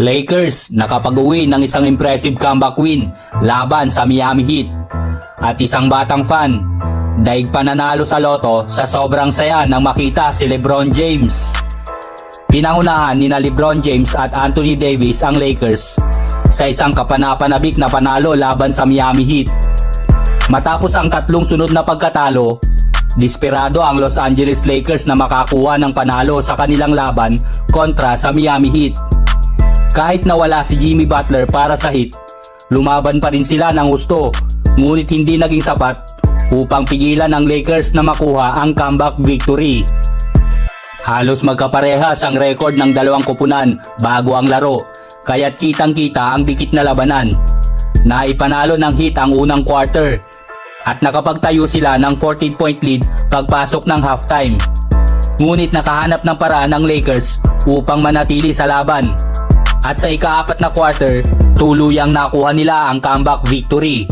Lakers nakapag-uwi ng isang impressive comeback win laban sa Miami Heat. At isang batang fan, daig pananalo sa loto sa sobrang saya nang makita si LeBron James. Pinangunahan ni LeBron James at Anthony Davis ang Lakers sa isang kapanapanabik na panalo laban sa Miami Heat. Matapos ang tatlong sunod na pagkatalo, desperado ang Los Angeles Lakers na makakuha ng panalo sa kanilang laban kontra sa Miami Heat. Kahit nawala si Jimmy Butler para sa Heat, lumaban pa rin sila ng gusto, ngunit hindi naging sapat upang pigilan ang Lakers na makuha ang comeback victory. Halos magkaparehas ang record ng dalawang koponan bago ang laro, kaya't kitang-kita ang dikit na labanan. Naipanalo ng Heat ang unang quarter at nakapagtayo sila ng 14-point lead pagpasok ng halftime. Ngunit nakahanap ng paraan ng Lakers upang manatili sa laban. At sa ika-4 na quarter, tuluyang nakuha nila ang comeback victory.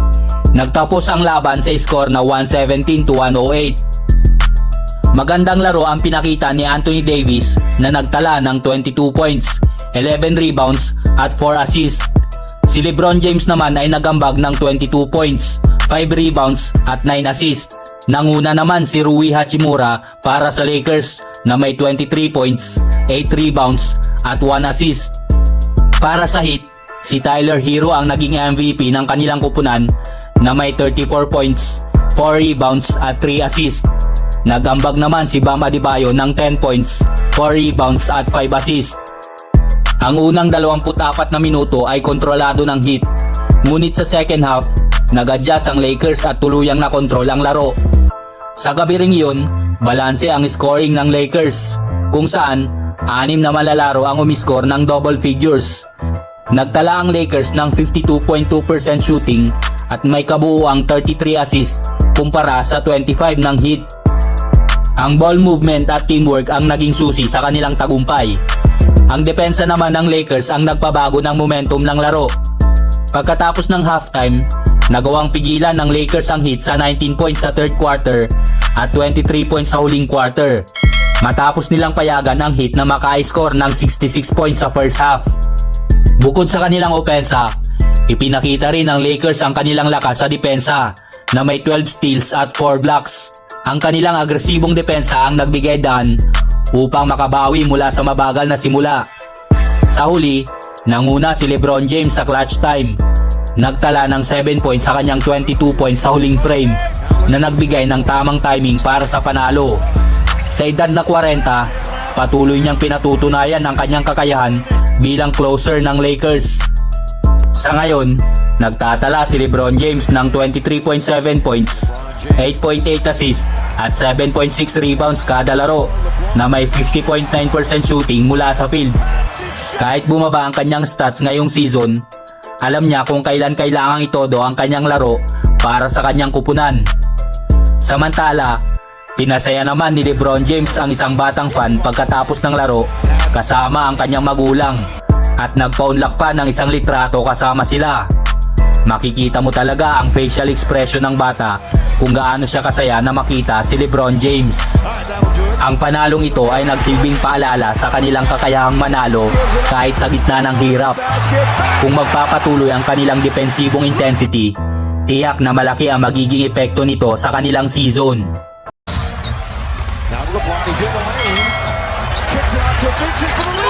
Nagtapos ang laban sa score na 117-108. Magandang laro ang pinakita ni Anthony Davis na nagtala ng 22 points, 11 rebounds at 4 assists. Si LeBron James naman ay nagambag ng 22 points, 5 rebounds at 9 assists. Nanguna naman si Rui Hachimura para sa Lakers na may 23 points, 8 rebounds at 1 assist. Para sa Heat, si Tyler Hero ang naging MVP ng kanilang koponan na may 34 points, 4 rebounds at 3 assists. Nagambag naman si Bam Adebayo ng 10 points, 4 rebounds at 5 assists. Ang unang 24 na minuto ay kontrolado ng Heat, ngunit sa second half, nag-adjust ang Lakers at tuluyang nakontrol ang laro. Sa gabi ring yun, balanse ang scoring ng Lakers, kung saan 6 na malalaro ang umiscore ng double figures. Nagtala ang Lakers ng 52.2% shooting at may kabuuang 33 assists kumpara sa 25 ng Heat. Ang ball movement at teamwork ang naging susi sa kanilang tagumpay. Ang depensa naman ng Lakers ang nagpabago ng momentum ng laro. Pagkatapos ng halftime, nagawang pigilan ng Lakers ang Heat sa 19 points sa third quarter at 23 points sa huling quarter. Matapos nilang payagan ang Heat na maka-score ng 66 points sa first half. Bukod sa kanilang opensa, ipinakita rin ng Lakers ang kanilang lakas sa depensa na may 12 steals at 4 blocks. Ang kanilang agresibong depensa ang nagbigay daan upang makabawi mula sa mabagal na simula. Sa huli, nanguna si LeBron James sa clutch time. Nagtala ng 7 points sa kanyang 22 points sa huling frame na nagbigay ng tamang timing para sa panalo. Sa edad na 40, patuloy niyang pinatutunayan ang kanyang kakayahan bilang closer ng Lakers. Sa ngayon, nagtatala si LeBron James ng 23.7 points, 8.8 assists at 7.6 rebounds kada laro na may 50.9% shooting mula sa field. Kahit bumaba ang kanyang stats ngayong season, alam niya kung kailan kailangang itodo ang kanyang laro para sa kanyang kupunan. Samantala, pinasaya naman ni LeBron James ang isang batang fan pagkatapos ng laro kasama ang kanyang magulang at nagpaunlak pa ng isang litrato kasama sila. Makikita mo talaga ang facial expression ng bata kung gaano siya kasaya na makita si LeBron James. Ang panalong ito ay nagsilbing paalala sa kanilang kakayahang manalo kahit sa gitna ng hirap. Kung magpapatuloy ang kanilang defensibong intensity, tiyak na malaki ang magiging epekto nito sa kanilang season. Now LeBron is in the lane. Kicks it out to Vincent for the